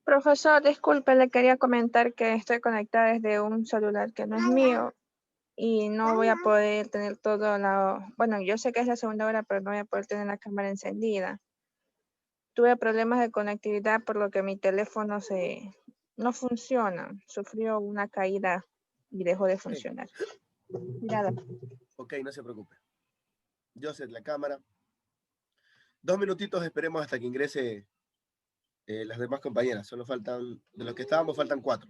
Profesor, disculpe, le quería comentar que estoy conectada desde un celular que no es mío y no voy a poder tener bueno, yo sé que es la segunda hora, pero no voy a poder tener la cámara encendida. Tuve problemas de conectividad por lo que mi teléfono no funciona. Sufrió una caída y dejó de funcionar. Nada. Ok, no se preocupe. Joseph, la cámara. 2 minutitos, esperemos hasta que ingrese las demás compañeras. Solo faltan, de los que estábamos, faltan 4.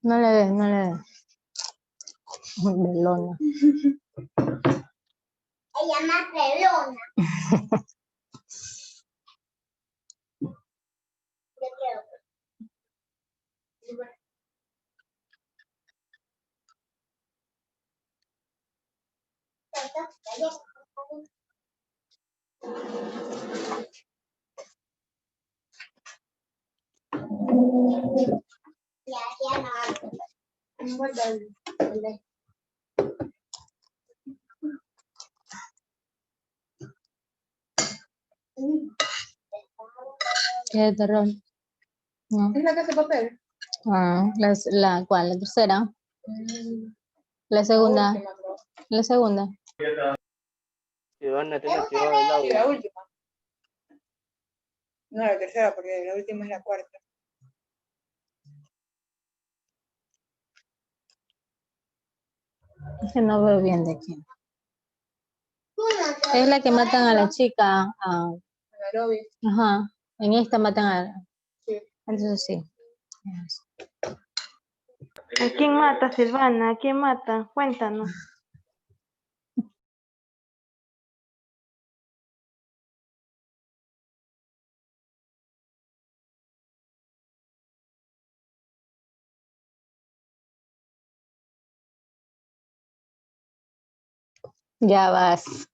No le des, no le des. Melona. Ella más pelona. Yo creo. Ya no. ¿Qué de terror? No. ¿Es la casa de papel? Ah, ¿cuál? ¿La tercera? La segunda. La segunda. Ivana, tiene activado el audio. La última. No, la tercera, porque la última es la cuarta. Es que no veo bien de quién. Es la que matan a la chica. Nairobi. Ajá. En esta matan a... Sí. Entonces sí. ¿A quién mata, Silvana? ¿A quién mata? Cuéntanos. Ya vas.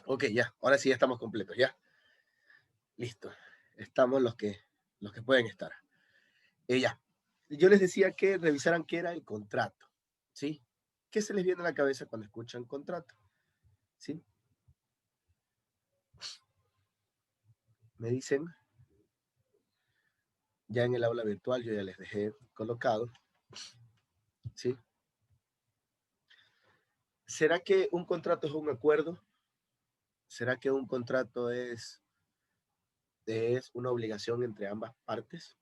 Ok, ya. Ahora sí ya estamos completos, ¿ya? Listo. Estamos los que pueden estar. Ya. Yo les decía que revisaran qué era el contrato, ¿sí? ¿Qué se les viene a la cabeza cuando escuchan contrato? ¿Sí? Me dicen, ya en el aula virtual yo ya les dejé colocado, ¿sí? ¿Será que un contrato es un acuerdo? ¿Será que un contrato es una obligación entre ambas partes?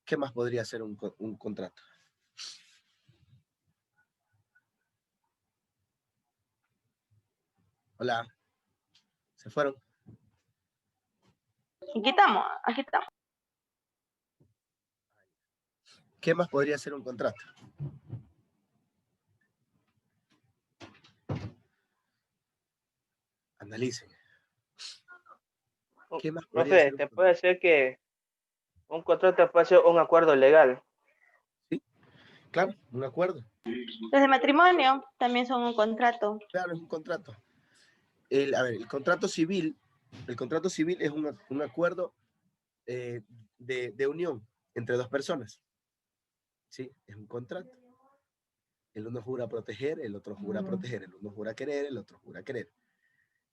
¿Qué más podría ser un contrato? Hola, ¿se fueron? Aquí estamos. ¿Qué más podría ser un contrato? Analicen. ¿Qué más podría Profe, ser un te contrato? puede ser que un contrato puede ser un acuerdo legal. Sí, claro, un acuerdo. Los de matrimonio también son un contrato. Claro, es un contrato. A ver, el contrato civil es un acuerdo de unión entre dos personas. Sí, es un contrato. El uno jura proteger, el otro jura proteger, el uno jura querer, el otro jura querer.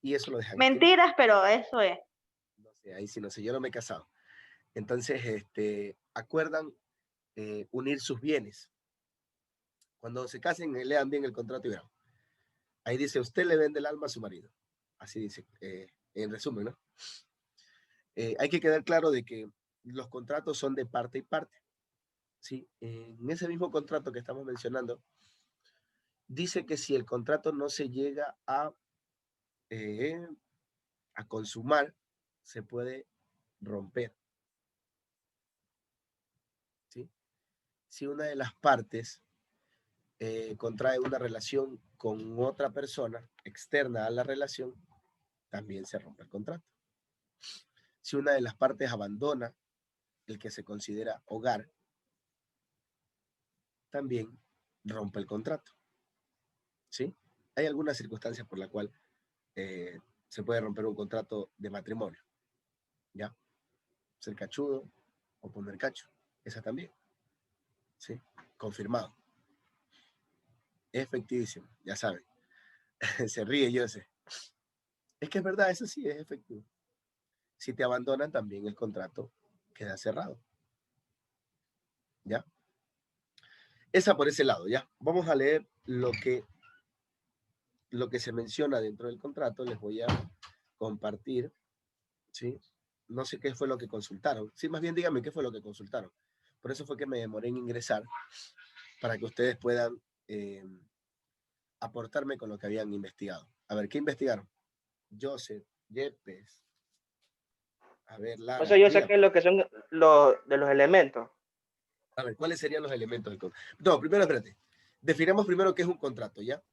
Y eso lo dejan escrito. Mentiras, pero eso es. No sé, ahí sí no sé, yo no me he casado. Entonces, acuerdan unir sus bienes. Cuando se casen, lean bien el contrato y verán. Ahí dice, usted le vende el alma a su marido. Así dice, en resumen, ¿no? Hay que quedar claro de que los contratos son de parte y parte. ¿Sí? En ese mismo contrato que estamos mencionando, dice que si el contrato no se llega a consumar, se puede romper. ¿Sí? Si una de las partes contrae una relación con otra persona externa a la relación, también se rompe el contrato. Si una de las partes abandona el que se considera hogar, también rompe el contrato. ¿Sí? Hay algunas circunstancias por la cual se puede romper un contrato de matrimonio. ¿Ya? Ser cachudo o poner cacho. Esa también. ¿Sí? Confirmado. Efectivísimo, ya saben. Se ríe, yo sé. Es que es verdad, eso sí es efectivo. Si te abandonan, también el contrato queda cerrado. ¿Ya? Esa por ese lado, ¿ya? Vamos a leer lo que se menciona dentro del contrato. Les voy a compartir, ¿sí? No sé qué fue lo que consultaron. Sí, más bien díganme qué fue lo que consultaron. Por eso fue que me demoré en ingresar, para que ustedes puedan aportarme con lo que habían investigado. A ver, ¿qué investigaron? Joseph, Yepes. A ver, O Lara, sea, yo dígame. saqué lo que son de los elementos. A ver, ¿cuáles serían los elementos del contrato? No, primero, espérate. Definamos primero qué es un contrato, ¿ya?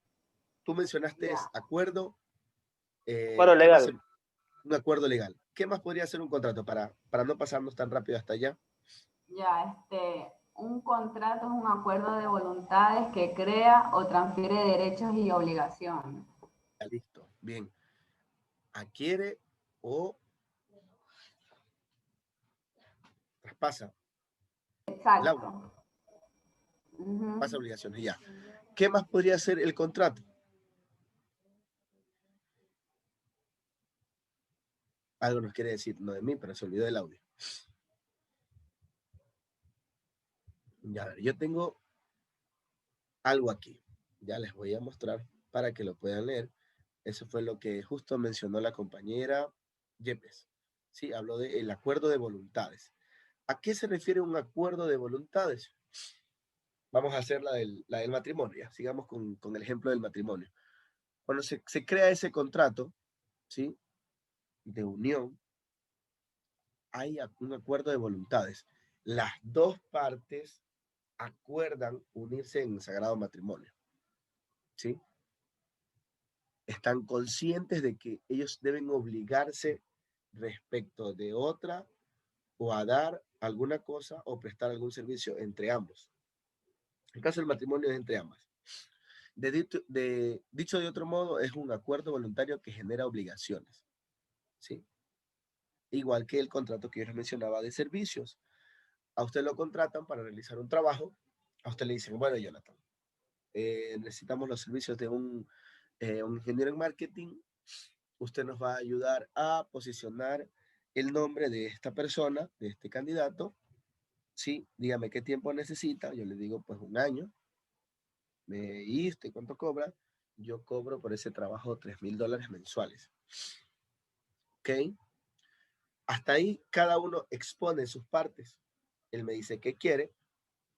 Tú mencionaste acuerdo. Acuerdo ¿Qué más? legal. Un acuerdo legal. ¿Qué más podría ser un contrato para no pasarnos tan rápido hasta allá? Un contrato es un acuerdo de voluntades que crea o transfiere derechos y obligaciones. Ya, listo, bien. Adquiere o traspasa. Exacto. Ujú. Pasa obligaciones, ya. ¿Qué más podría ser el contrato? Algo nos quiere decir, no de mí, pero se olvidó del audio. Ya, a ver, yo tengo algo aquí. Ya les voy a mostrar para que lo puedan leer. Eso fue lo que justo mencionó la compañera Yepes. Sí, habló del acuerdo de voluntades. ¿A qué se refiere un acuerdo de voluntades? Vamos a hacer la del matrimonio. Ya. Sigamos con el ejemplo del matrimonio. Cuando se crea ese contrato, ¿sí? De unión, hay un acuerdo de voluntades. Las dos partes acuerdan unirse en sagrado matrimonio, ¿sí? Están conscientes de que ellos deben obligarse respecto de otra, o a dar alguna cosa o prestar algún servicio entre ambos. El caso del matrimonio es entre ambas. Dicho de otro modo, es un acuerdo voluntario que genera obligaciones, ¿sí? Igual que el contrato que yo les mencionaba de servicios. A usted lo contratan para realizar un trabajo, a usted le dicen, bueno, Jonathan, necesitamos los servicios de un ingeniero en marketing, usted nos va a ayudar a posicionar el nombre de esta persona, de este candidato, ¿sí? Dígame qué tiempo necesita, yo le digo, pues 1 año, ¿y usted cuánto cobra? Yo cobro por ese trabajo $3,000 mensuales, ¿ok? Hasta ahí cada uno expone sus partes. Él me dice qué quiere,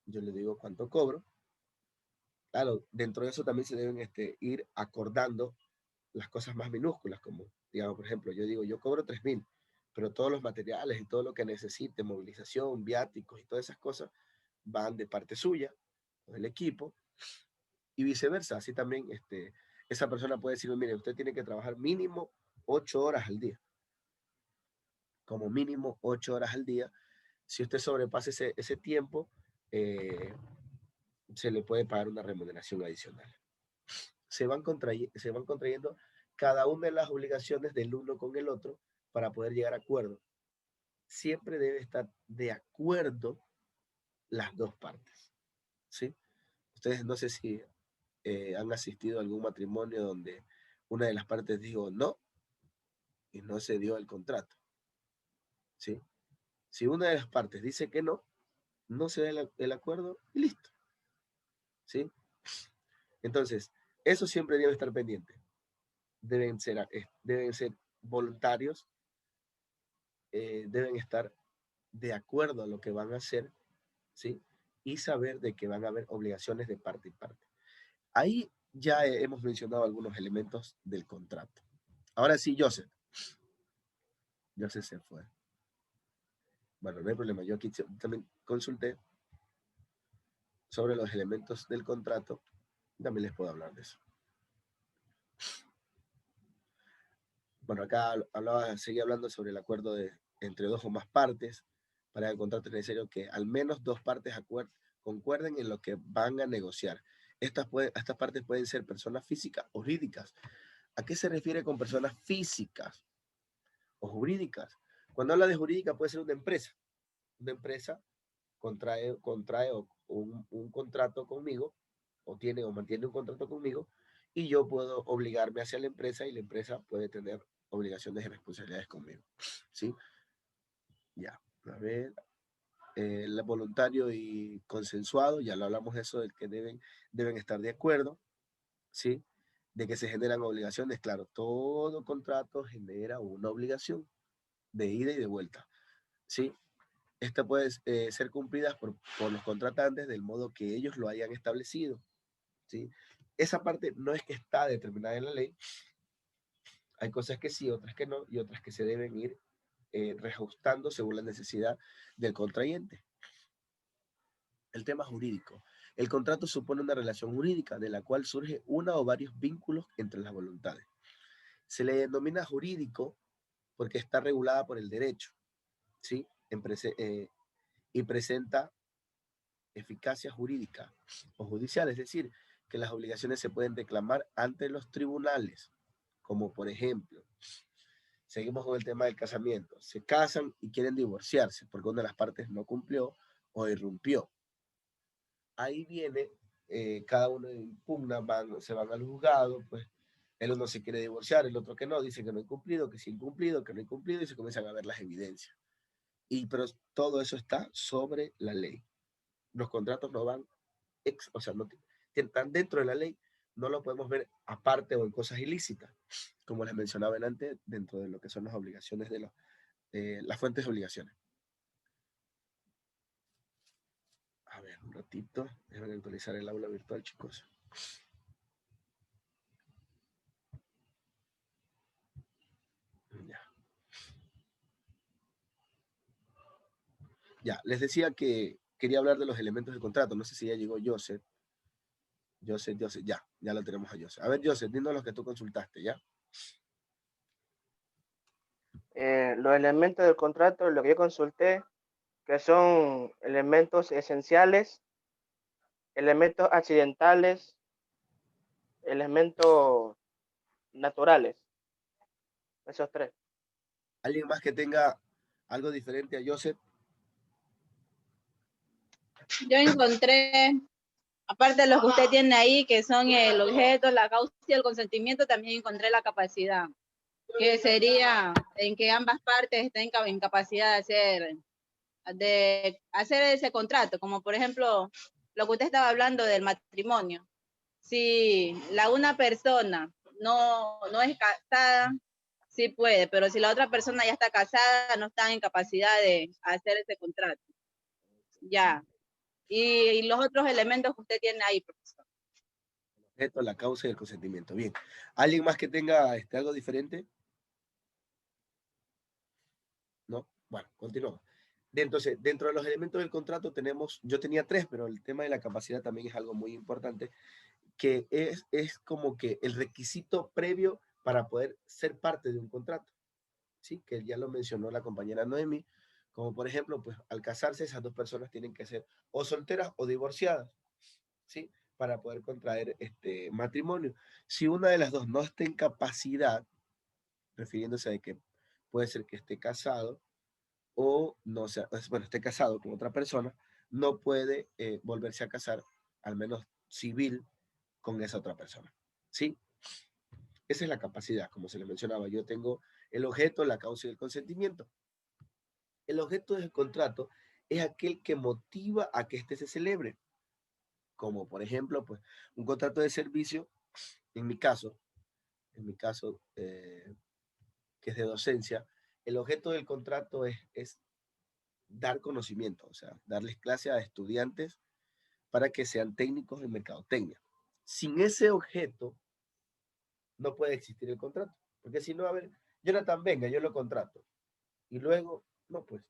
yo le digo cuánto cobro. Claro, dentro de eso también se deben ir acordando las cosas más minúsculas, como, digamos, por ejemplo, yo digo, yo cobro 3,000, pero todos los materiales y todo lo que necesite, movilización, viáticos y todas esas cosas, van de parte suya, del equipo, y viceversa. Así también esa persona puede decirme, mire, usted tiene que trabajar mínimo 8 horas al día, como mínimo 8 horas al día. Si usted sobrepasa ese tiempo, se le puede pagar una remuneración adicional. Se van contrayendo cada una de las obligaciones del uno con el otro para poder llegar a acuerdo. Siempre debe estar de acuerdo las dos partes, ¿sí? Ustedes no sé si han asistido a algún matrimonio donde una de las partes dijo no y no se dio el contrato, ¿sí? Si una de las partes dice que no, no se da el acuerdo y listo, ¿sí? Entonces, eso siempre debe estar pendiente. Deben ser voluntarios, deben estar de acuerdo a lo que van a hacer, ¿sí? Y saber de que van a haber obligaciones de parte y parte. Ahí ya hemos mencionado algunos elementos del contrato. Ahora sí, Joseph. Joseph se fue. Bueno, no hay problema. Yo aquí también consulté sobre los elementos del contrato. También les puedo hablar de eso. Bueno, acá seguí hablando sobre el acuerdo entre 2 o más partes. Para el contrato es necesario que al menos 2 partes concuerden en lo que van a negociar. Estas partes pueden ser personas físicas o jurídicas. ¿A qué se refiere con personas físicas o jurídicas? Cuando habla de jurídica puede ser una empresa. Una empresa contrae un contrato conmigo o mantiene un contrato conmigo y yo puedo obligarme hacia la empresa y la empresa puede tener obligaciones y responsabilidades conmigo, ¿sí? Ya, a ver, el voluntario y consensuado, ya lo hablamos de eso, del que deben estar de acuerdo, ¿sí? De que se generan obligaciones, claro, todo contrato genera una obligación de ida y de vuelta, ¿sí? Esta puede ser cumplida por los contratantes del modo que ellos lo hayan establecido, ¿sí? Esa parte no es que está determinada en la ley, hay cosas que sí, otras que no, y otras que se deben ir reajustando según la necesidad del contrayente. El tema jurídico. El contrato supone una relación jurídica de la cual surge una o varios vínculos entre las voluntades. Se le denomina jurídico porque está regulada por el derecho, ¿sí? Y presenta eficacia jurídica o judicial, es decir, que las obligaciones se pueden reclamar ante los tribunales, como por ejemplo, seguimos con el tema del casamiento, se casan y quieren divorciarse porque una de las partes no cumplió o irrumpió. Ahí viene, cada uno impugna, se van al juzgado, pues el uno se quiere divorciar, el otro que no, dice que no ha incumplido, que sí incumplido, que no ha incumplido, y se comienzan a ver las evidencias. Pero todo eso está sobre la ley. Los contratos no van, o sea, no están dentro de la ley, no lo podemos ver aparte o en cosas ilícitas, como les mencionaba antes, dentro de lo que son las obligaciones las fuentes de obligaciones. A ver, un ratito, déjenme actualizar el aula virtual, chicos. Ya, les decía que quería hablar de los elementos del contrato. No sé si ya llegó Joseph. Joseph, ya lo tenemos a Joseph. A ver, Joseph, dinos los que tú consultaste, ¿ya? Los elementos del contrato, lo que yo consulté, que son elementos esenciales, elementos accidentales, elementos naturales. Esos tres. ¿Alguien más que tenga algo diferente a Joseph? Yo encontré, aparte de lo que usted tiene ahí, que son el objeto, la causa y el consentimiento, también encontré la capacidad, que sería en que ambas partes estén en capacidad de hacer ese contrato, como por ejemplo lo que usted estaba hablando del matrimonio. Si una persona no es casada, sí puede, pero si la otra persona ya está casada, no está en capacidad de hacer ese contrato. Ya. Y los otros elementos que usted tiene ahí, profesor. El objeto, la causa y el consentimiento. Bien. ¿Alguien más que tenga algo diferente? ¿No? Bueno, continuamos. Entonces, dentro de los elementos del contrato yo tenía 3, pero el tema de la capacidad también es algo muy importante, que es como que el requisito previo para poder ser parte de un contrato, ¿sí? Que ya lo mencionó la compañera Noemi, como por ejemplo, pues al casarse esas 2 personas tienen que ser o solteras o divorciadas, ¿sí? Para poder contraer este matrimonio. Si una de las 2 no está en capacidad, refiriéndose a que puede ser que esté casado o no sea, bueno, esté casado con otra persona, no puede volverse a casar, al menos civil, con esa otra persona, ¿sí? Esa es la capacidad, como se les mencionaba. Yo tengo el objeto, la causa y el consentimiento. El objeto del contrato es aquel que motiva a que éste se celebre, como por ejemplo, pues, un contrato de servicio, en mi caso, que es de docencia, el objeto del contrato es dar conocimiento, o sea, darles clase a estudiantes para que sean técnicos en mercadotecnia. Sin ese objeto, no puede existir el contrato. Porque si no, a ver, Jonathan, venga, yo lo contrato. Y luego, no, pues,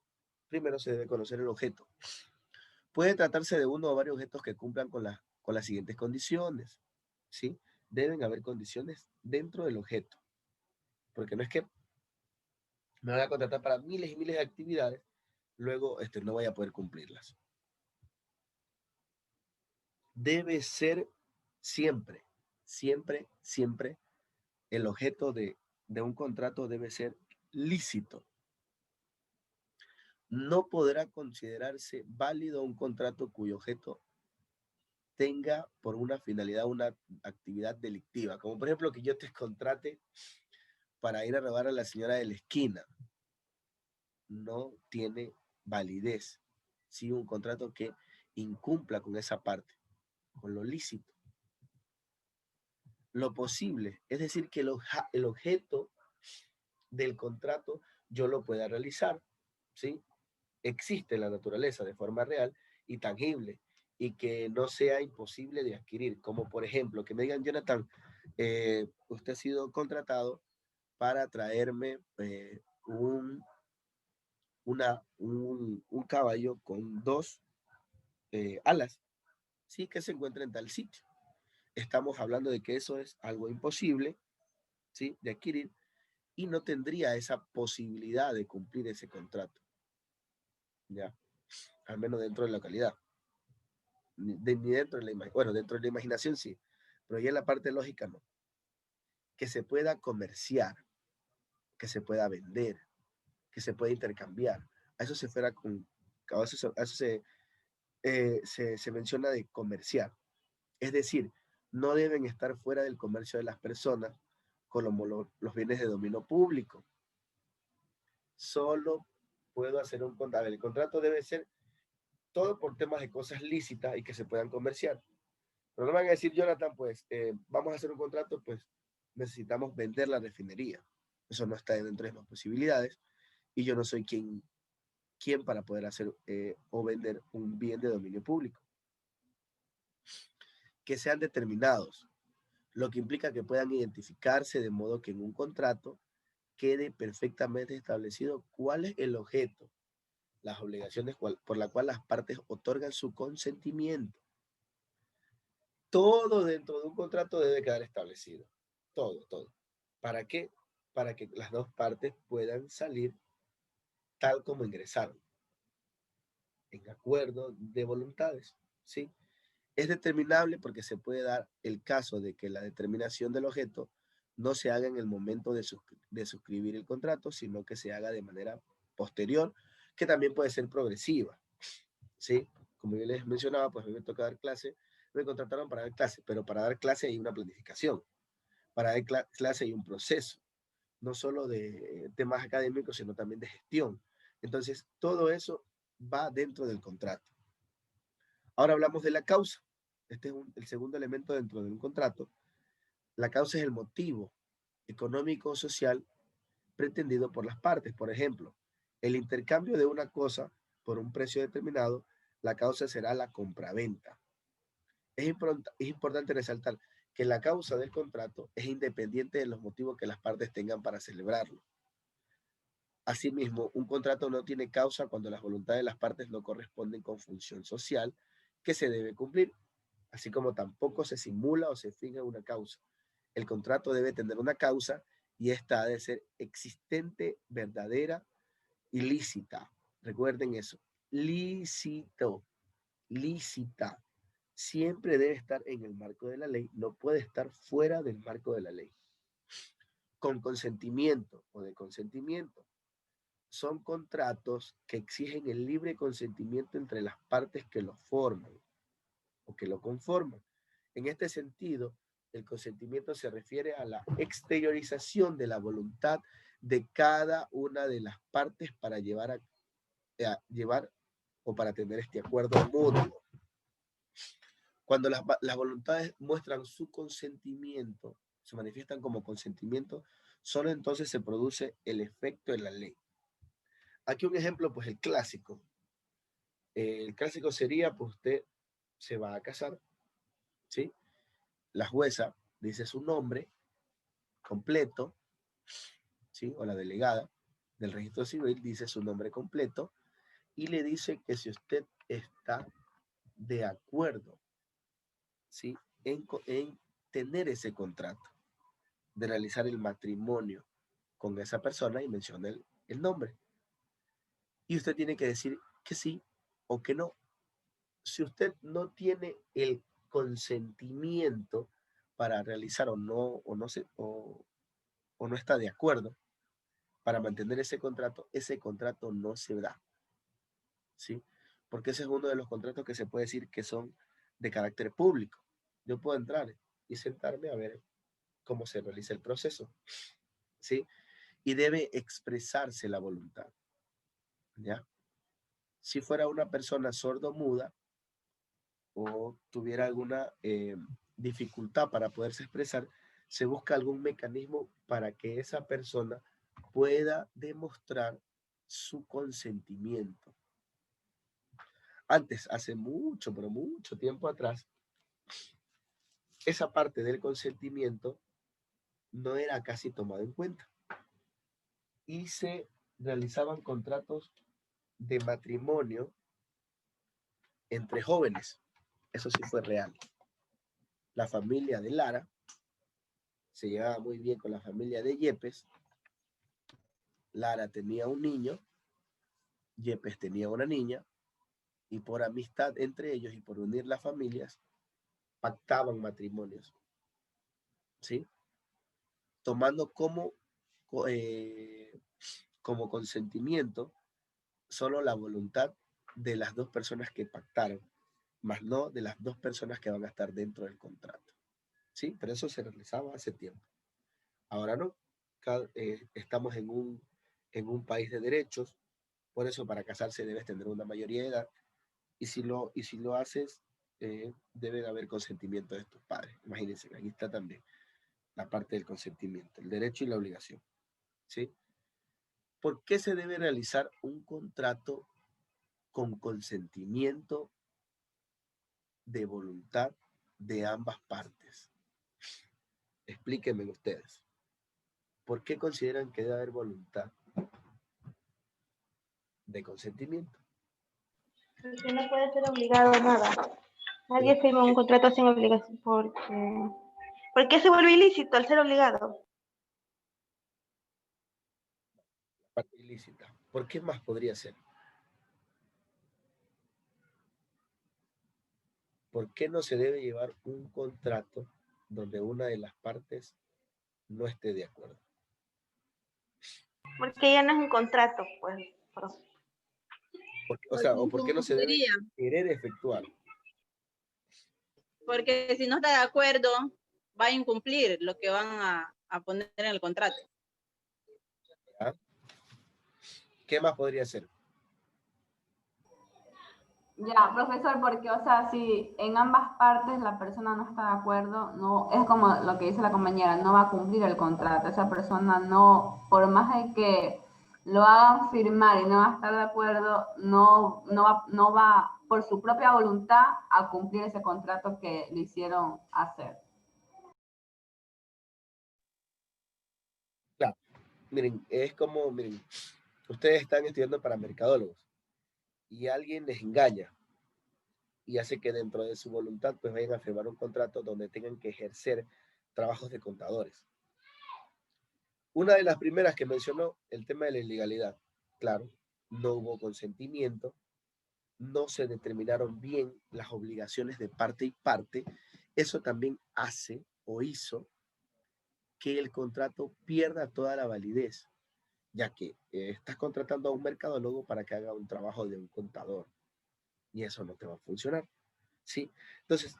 primero se debe conocer el objeto. Puede tratarse de uno o varios objetos que cumplan con las siguientes condiciones, ¿sí? Deben haber condiciones dentro del objeto. Porque no es que me van a contratar para miles y miles de actividades, luego no voy a poder cumplirlas. Debe ser siempre, siempre, siempre, el objeto de un contrato debe ser lícito. No podrá considerarse válido un contrato cuyo objeto tenga por una finalidad una actividad delictiva, como por ejemplo que yo te contrate para ir a robar a la señora de la esquina. No tiene validez. Sí, un contrato que incumpla con esa parte, con lo lícito. Lo posible, es decir, que el objeto del contrato yo lo pueda realizar, ¿sí? Existe en la naturaleza de forma real y tangible y que no sea imposible de adquirir, como por ejemplo que me digan, Jonathan, usted ha sido contratado para traerme un caballo con 2 alas, sí, que se encuentra en tal sitio. Estamos hablando de que eso es algo imposible, ¿sí?, de adquirir, y no tendría esa posibilidad de cumplir ese contrato, ya, al menos dentro de la localidad. Ni dentro de bueno, dentro de la imaginación sí, pero ya en la parte lógica no. Que se pueda comerciar, que se pueda vender, que se pueda intercambiar. A eso se fuera con, a eso se menciona de comerciar. Es decir, no deben estar fuera del comercio de las personas como los bienes de dominio público. Solo puedo hacer un contrato. El contrato debe ser todo por temas de cosas lícitas y que se puedan comerciar. Pero no me van a decir, Jonathan, pues vamos a hacer un contrato, pues necesitamos vender la refinería. Eso no está dentro de las posibilidades y yo no soy quien para poder hacer o vender un bien de dominio público. Que sean determinados, lo que implica que puedan identificarse de modo que en un contrato quede perfectamente establecido cuál es el objeto, las obligaciones por las cuales las partes otorgan su consentimiento. Todo dentro de un contrato debe quedar establecido. Todo, todo. ¿Para qué? Para que las 2 partes puedan salir tal como ingresaron, en acuerdo de voluntades, ¿sí? Es determinable porque se puede dar el caso de que la determinación del objeto no se haga en el momento de suscribir el contrato, sino que se haga de manera posterior, que también puede ser progresiva, ¿sí? Como yo les mencionaba, pues a mí me toca dar clase, me contrataron para dar clase, pero para dar clase hay una planificación, para dar clase hay un proceso, no solo de temas académicos, sino también de gestión. Entonces, todo eso va dentro del contrato. Ahora hablamos de la causa. Este es el segundo elemento dentro de un contrato. La causa es el motivo económico o social pretendido por las partes. Por ejemplo, el intercambio de una cosa por un precio determinado, la causa será la compraventa. Es importante resaltar que la causa del contrato es independiente de los motivos que las partes tengan para celebrarlo. Asimismo, un contrato no tiene causa cuando las voluntades de las partes no corresponden con función social que se debe cumplir, así como tampoco se simula o se finge una causa. El contrato debe tener una causa y esta ha de ser existente, verdadera y lícita. Recuerden eso. Lícito, lícita. Siempre debe estar en el marco de la ley, no puede estar fuera del marco de la ley. Con consentimiento o de consentimiento. Son contratos que exigen el libre consentimiento entre las partes que lo forman o que lo conforman. En este sentido, el consentimiento se refiere a la exteriorización de la voluntad de cada una de las partes para llevar o para tener este acuerdo mutuo. Cuando las voluntades muestran su consentimiento, se manifiestan como consentimiento, solo entonces se produce el efecto de la ley. Aquí un ejemplo, pues el clásico. El clásico sería, pues usted se va a casar, ¿sí? La jueza dice su nombre completo, ¿sí? O la delegada del registro civil dice su nombre completo y le dice que si usted está de acuerdo, ¿sí? En tener ese contrato, de realizar el matrimonio con esa persona y menciona el nombre. Y usted tiene que decir que sí o que no. Si usted no tiene el consentimiento para realizar o no está de acuerdo para mantener ese contrato no se da, ¿sí? Porque ese es uno de los contratos que se puede decir que son de carácter público. Yo puedo entrar y sentarme a ver cómo se realiza el proceso, ¿sí? Y debe expresarse la voluntad, ¿ya? Si fuera una persona sordo-muda o tuviera alguna dificultad para poderse expresar, se busca algún mecanismo para que esa persona pueda demostrar su consentimiento. Antes, hace mucho, pero mucho tiempo atrás, esa parte del consentimiento no era casi tomada en cuenta y se realizaban contratos de matrimonio entre jóvenes. Eso sí fue real. La familia de Lara se llevaba muy bien con la familia de Yepes. Lara tenía un niño, Yepes tenía una niña, y por amistad entre ellos y por unir las familias, pactaban matrimonios, ¿sí? Tomando como consentimiento solo la voluntad de las dos personas que pactaron, más no de las dos personas que van a estar dentro del contrato, ¿sí? Pero eso se realizaba hace tiempo. Ahora no. Estamos en un país de derechos, por eso para casarse debes tener una mayoría de edad, y si lo haces, debe de haber consentimiento de tus padres. Imagínense, aquí está también la parte del consentimiento, el derecho y la obligación, ¿sí? ¿Por qué se debe realizar un contrato con consentimiento de voluntad de ambas partes? Explíquenme ustedes. ¿Por qué consideran que debe haber voluntad de consentimiento? Porque no puede ser obligado a nada. Nadie firma un contrato sin obligación porque se vuelve ilícito al ser obligado. Parte ilícita. ¿Por qué más podría ser? ¿Por qué no se debe llevar un contrato donde una de las partes no esté de acuerdo? Porque ya no es un contrato, pues. Profe. O sea, ¿o por qué no se debe Diría, querer efectuar? porque si no está de acuerdo, va a incumplir lo que van a poner en el contrato. ¿Ah? ¿Qué más podría ser? Ya, profesor, porque, o sea, si en ambas partes la persona no está de acuerdo, no, es como lo que dice la compañera, no va a cumplir el contrato. Esa persona no, por más de que lo hagan firmar y no va a estar de acuerdo, no va por su propia voluntad a cumplir ese contrato que le hicieron hacer. Claro, miren, es como, miren, ustedes están estudiando para mercadólogos y alguien les engaña y hace que dentro de su voluntad pues vayan a firmar un contrato donde tengan que ejercer trabajos de contadores. Una de las primeras que mencionó, el tema de la ilegalidad. Claro, no hubo consentimiento, no se determinaron bien las obligaciones de parte y parte. Eso también hace o hizo que el contrato pierda toda la validez, ya que estás contratando a un mercadólogo para que haga un trabajo de un contador y eso no te va a funcionar. ¿Sí? Entonces,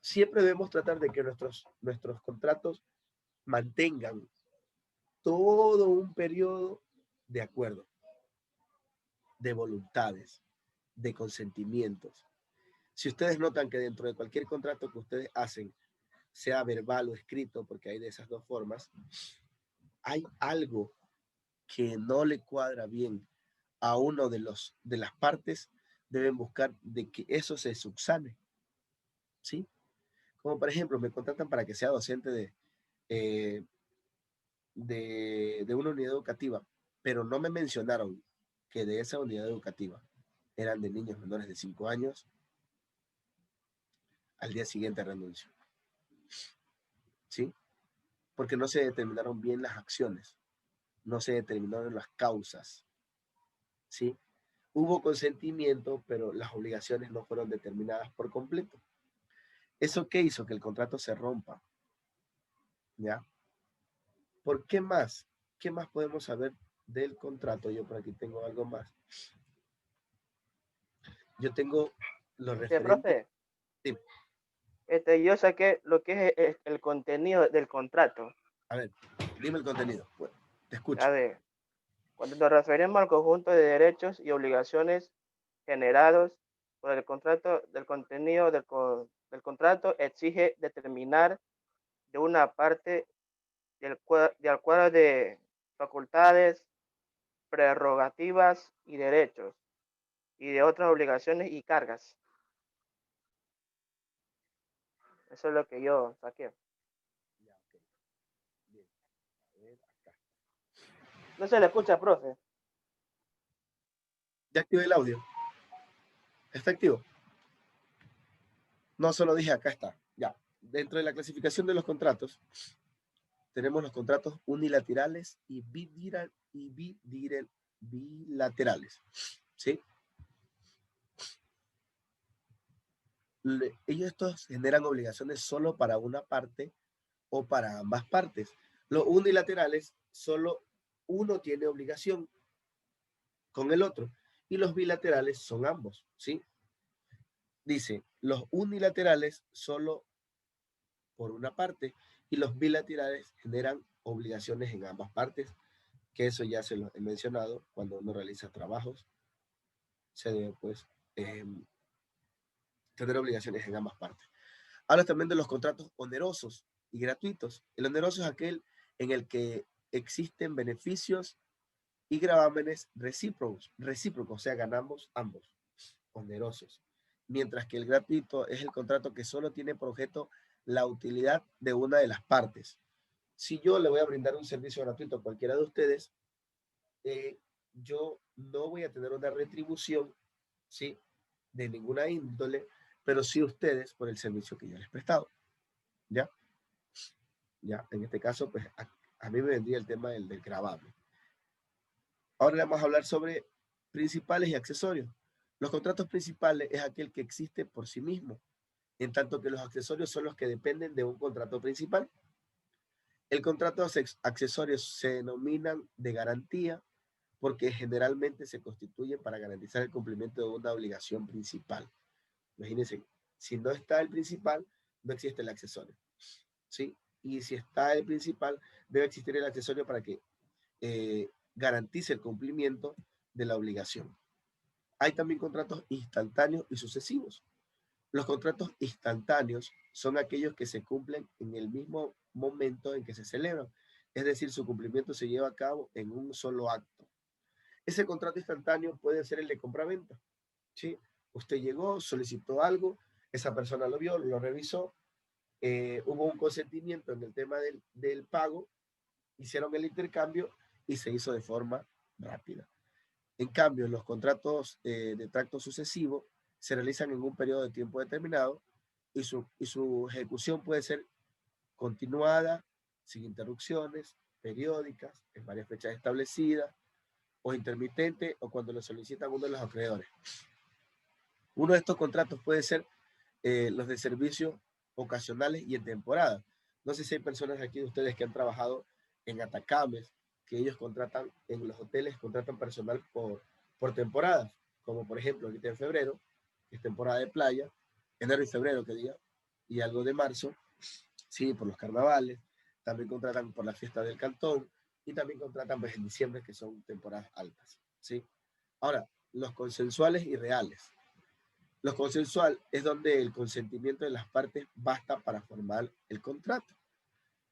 siempre debemos tratar de que nuestros contratos mantengan todo un periodo de acuerdo, de voluntades, de consentimientos. Si ustedes notan que dentro de cualquier contrato que ustedes hacen, sea verbal o escrito, porque hay de esas dos formas, hay algo que no le cuadra bien a uno de las partes, deben buscar de que eso se subsane. ¿Sí? Como por ejemplo, me contratan para que sea docente de una unidad educativa, pero no me mencionaron que de esa unidad educativa eran de niños menores de 5 años, al día siguiente renuncio. ¿Sí? Porque no se determinaron bien las acciones, no se determinaron las causas. ¿Sí? Hubo consentimiento, pero las obligaciones no fueron determinadas por completo. ¿Eso qué hizo? Que el contrato se rompa. ¿Ya? ¿Por qué más? ¿Qué más podemos saber del contrato? Yo por aquí tengo algo más. Yo tengo los referentes. Profe, Sí. yo saqué lo que es el contenido del contrato. A ver, dime el contenido. Bueno, te escucho. A ver, cuando nos referimos al conjunto de derechos y obligaciones generados por el contrato, del contenido del contrato exige determinar de una parte del cuadro de facultades, prerrogativas y derechos, y de otras obligaciones y cargas. Eso es lo que yo saqué. Ya, ok. Bien. A ver, acá. No se le escucha, profe. Ya activé el audio. ¿Está activo? No, solo dije acá está. Ya. Dentro de la clasificación de los contratos, tenemos los contratos unilaterales y bilaterales. ¿Sí? Ellos estos generan obligaciones solo para una parte o para ambas partes. Los unilaterales, solo uno tiene obligación con el otro y los bilaterales son ambos, ¿sí? Dice, los unilaterales solo por una parte y los bilaterales generan obligaciones en ambas partes, que eso ya se lo he mencionado, cuando uno realiza trabajos, se debe pues tener obligaciones en ambas partes. Habla también de los contratos onerosos y gratuitos. El oneroso es aquel en el que existen beneficios y gravámenes recíprocos, o sea, ganamos ambos, onerosos. Mientras que el gratuito es el contrato que solo tiene por objeto la utilidad de una de las partes. Si yo le voy a brindar un servicio gratuito a cualquiera de ustedes, yo no voy a tener una retribución, ¿sí? De ninguna índole, pero sí ustedes por el servicio que yo les he prestado. ¿Ya? Ya, en este caso, pues a mí me vendría el tema del gravable. Ahora le vamos a hablar sobre principales y accesorios. Los contratos principales es aquel que existe por sí mismo, en tanto que los accesorios son los que dependen de un contrato principal. El contrato accesorios se denominan de garantía porque generalmente se constituyen para garantizar el cumplimiento de una obligación principal. Imagínense, si no está el principal, no existe el accesorio, ¿sí? Y si está el principal, debe existir el accesorio para que garantice el cumplimiento de la obligación. Hay también contratos instantáneos y sucesivos. Los contratos instantáneos son aquellos que se cumplen en el mismo momento en que se celebran, es decir, su cumplimiento se lleva a cabo en un solo acto. Ese contrato instantáneo puede ser el de compraventa, ¿sí? Usted llegó, solicitó algo, esa persona lo vio, lo revisó, hubo un consentimiento en el tema del pago, hicieron el intercambio y se hizo de forma rápida. En cambio, los contratos de tracto sucesivo se realizan en un periodo de tiempo determinado y su ejecución puede ser continuada, sin interrupciones, periódicas, en varias fechas establecidas, o intermitente, o cuando lo solicitan uno de los acreedores. Uno de estos contratos puede ser los de servicios ocasionales y en temporada. No sé si hay personas aquí de ustedes que han trabajado en atacames, que ellos contratan en los hoteles, contratan personal por temporadas, como por ejemplo ahorita en febrero, que es temporada de playa, enero y febrero, que diga, y algo de marzo, sí, por los carnavales, también contratan por la fiesta del cantón, y también contratan pues, en diciembre, que son temporadas altas, ¿sí? Ahora, los consensuales y reales. Lo consensual es donde el consentimiento de las partes basta para formar el contrato.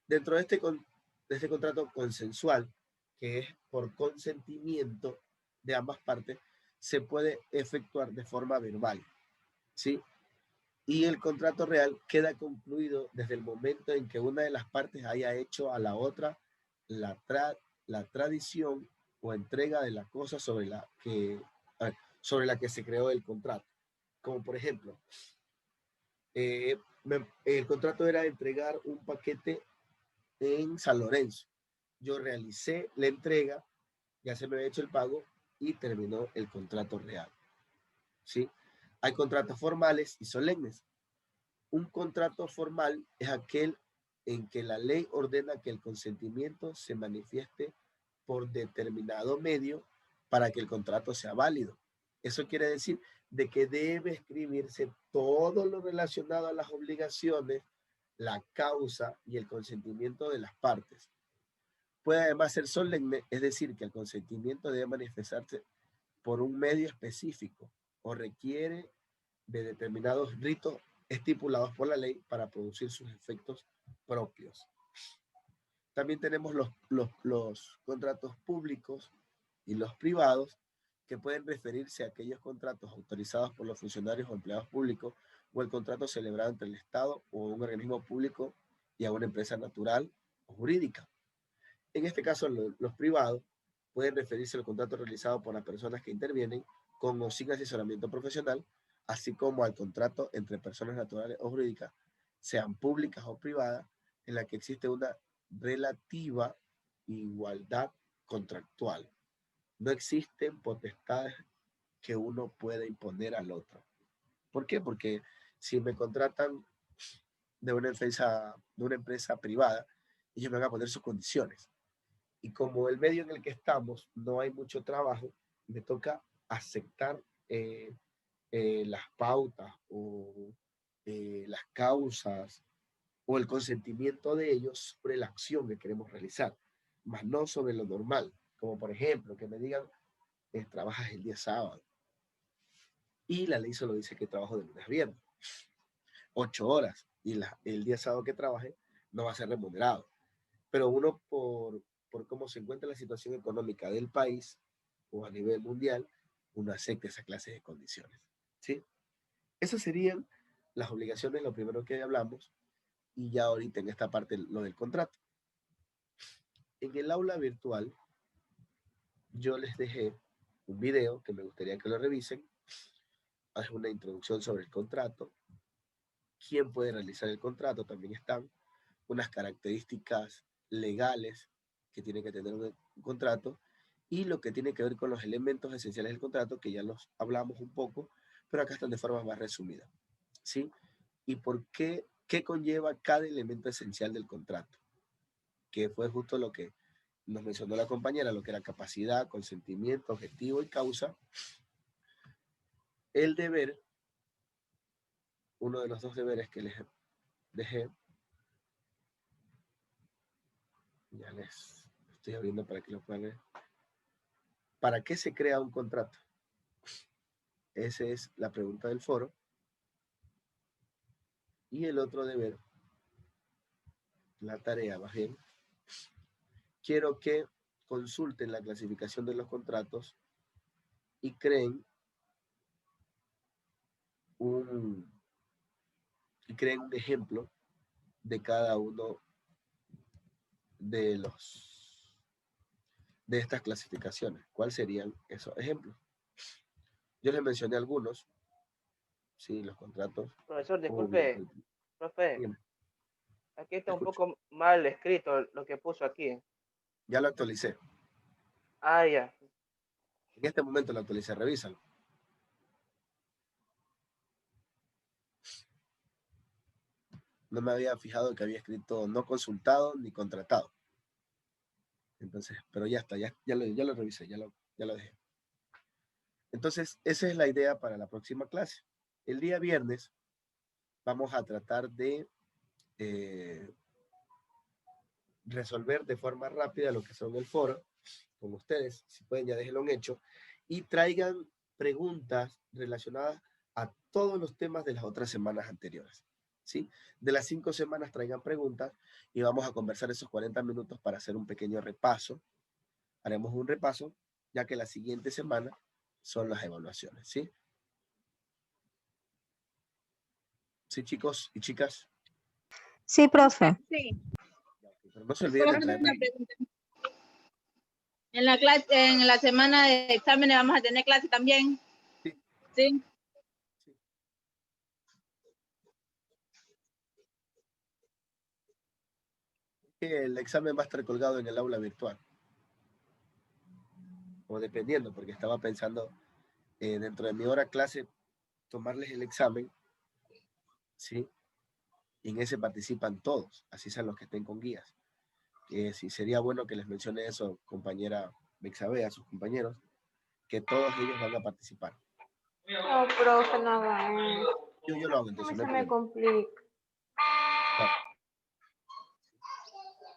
Dentro de este contrato consensual, que es por consentimiento de ambas partes, se puede efectuar de forma verbal, ¿sí? Y el contrato real queda concluido desde el momento en que una de las partes haya hecho a la otra la tradición o entrega de la cosa sobre la que se creó el contrato. Como por ejemplo, el contrato era entregar un paquete en San Lorenzo. Yo realicé la entrega, ya se me había hecho el pago y terminó el contrato real, ¿sí? Hay contratos formales y solemnes. Un contrato formal es aquel en que la ley ordena que el consentimiento se manifieste por determinado medio para que el contrato sea válido. Eso quiere decir de que debe escribirse todo lo relacionado a las obligaciones, la causa y el consentimiento de las partes. Puede además ser solemne, es decir, que el consentimiento debe manifestarse por un medio específico o requiere de determinados ritos estipulados por la ley para producir sus efectos propios. También tenemos los contratos públicos y los privados, que pueden referirse a aquellos contratos autorizados por los funcionarios o empleados públicos o el contrato celebrado entre el Estado o un organismo público y a una empresa natural o jurídica. En este caso, los privados pueden referirse al contrato realizado por las personas que intervienen con o sin asesoramiento profesional, así como al contrato entre personas naturales o jurídicas, sean públicas o privadas, en la que existe una relativa igualdad contractual. No existen potestades que uno pueda imponer al otro. ¿Por qué? Porque si me contratan de una empresa privada, ellos me van a poner sus condiciones. Y como el medio en el que estamos no hay mucho trabajo, me toca aceptar las pautas o las causas o el consentimiento de ellos sobre la acción que queremos realizar, más no sobre lo normal. Como por ejemplo, que me digan, trabajas el día sábado. Y la ley solo dice que trabajo de lunes a viernes, 8 horas. Y el día sábado que trabaje no va a ser remunerado. Pero uno por cómo se encuentra la situación económica del país o a nivel mundial, uno acepta esa clase de condiciones, ¿sí? Esas serían las obligaciones, lo primero que hablamos, y ya ahorita en esta parte lo del contrato. En el aula virtual, yo les dejé un video que me gustaría que lo revisen. Es una introducción sobre el contrato, quién puede realizar el contrato, también están unas características legales que tiene que tener un contrato y lo que tiene que ver con los elementos esenciales del contrato, que ya los hablamos un poco, pero acá están de forma más resumida, ¿sí? y por qué conlleva cada elemento esencial del contrato, que fue justo lo que nos mencionó la compañera, lo que era capacidad, consentimiento, objetivo y causa. El deber, uno de los dos deberes que les dejé, ya les estoy abriendo para que lo puedan ver. ¿Para qué se crea un contrato? Esa es la pregunta del foro. Y el otro deber, la tarea más bien, quiero que consulten la clasificación de los contratos y creen un ejemplo de cada uno de estas clasificaciones. ¿Cuáles serían esos ejemplos? Yo les mencioné algunos. Sí, los contratos. Profesor, disculpe, profe, Dígame. aquí está un Escucho. poco mal escrito lo que puso aquí. Ya lo actualicé. Ah, ya. En este momento lo actualicé, revísalo. No me había fijado que había escrito no consultado ni contratado. Entonces, pero ya está, ya lo revisé, ya lo dejé. Entonces, esa es la idea para la próxima clase. El día viernes vamos a tratar de resolver de forma rápida lo que son el foro con ustedes. Si pueden, ya déjenlo en hecho. Y traigan preguntas relacionadas a todos los temas de las otras semanas anteriores. ¿Sí? De las 5 semanas traigan preguntas y vamos a conversar esos 40 minutos para hacer un pequeño repaso. Haremos un repaso, ya que la siguiente semana son las evaluaciones, ¿sí? ¿Sí, chicos y chicas? Sí, profe. Sí. Pero no se olviden de traer... En la semana de exámenes vamos a tener clase también. Sí. Sí. El examen va a estar colgado en el aula virtual. O dependiendo, porque estaba pensando dentro de mi hora clase tomarles el examen, ¿sí? Y en ese participan todos, así sean los que estén con guías. Sí, sería bueno que les mencione eso, compañera Bexabe, a sus compañeros, que todos ellos van a participar. No, profe, no va. Yo lo hago, entonces no Se hay me problema. complica. Claro.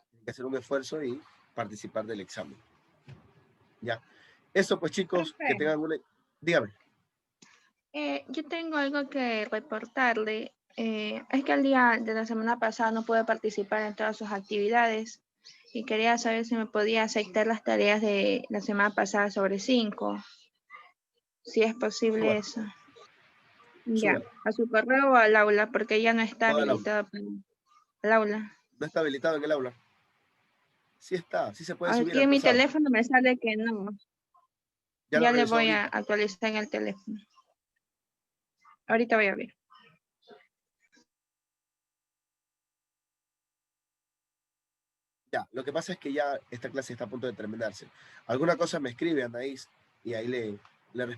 Tienen que hacer un esfuerzo y participar del examen. Ya. Eso pues, chicos, que tengan una... Dígame. Yo tengo algo que reportarle. Es que el día de la semana pasada no pude participar en todas sus actividades y quería saber si me podía aceptar las tareas de la semana pasada sobre 5, si es posible Súbalo. eso. Ya, Súbalo. a su correo o al aula, porque ya no está Todo el aula. habilitado para el aula. ¿No está habilitado en el aula? Sí está, sí se puede subir Aquí al en mi pasado. teléfono me sale que no. Ya lo Ya le revisó voy ahorita. a actualizar en el teléfono. Ahorita voy a ver. Ya, lo que pasa es que ya esta clase está a punto de terminarse. Alguna cosa me escribe Anaís y ahí le respondo.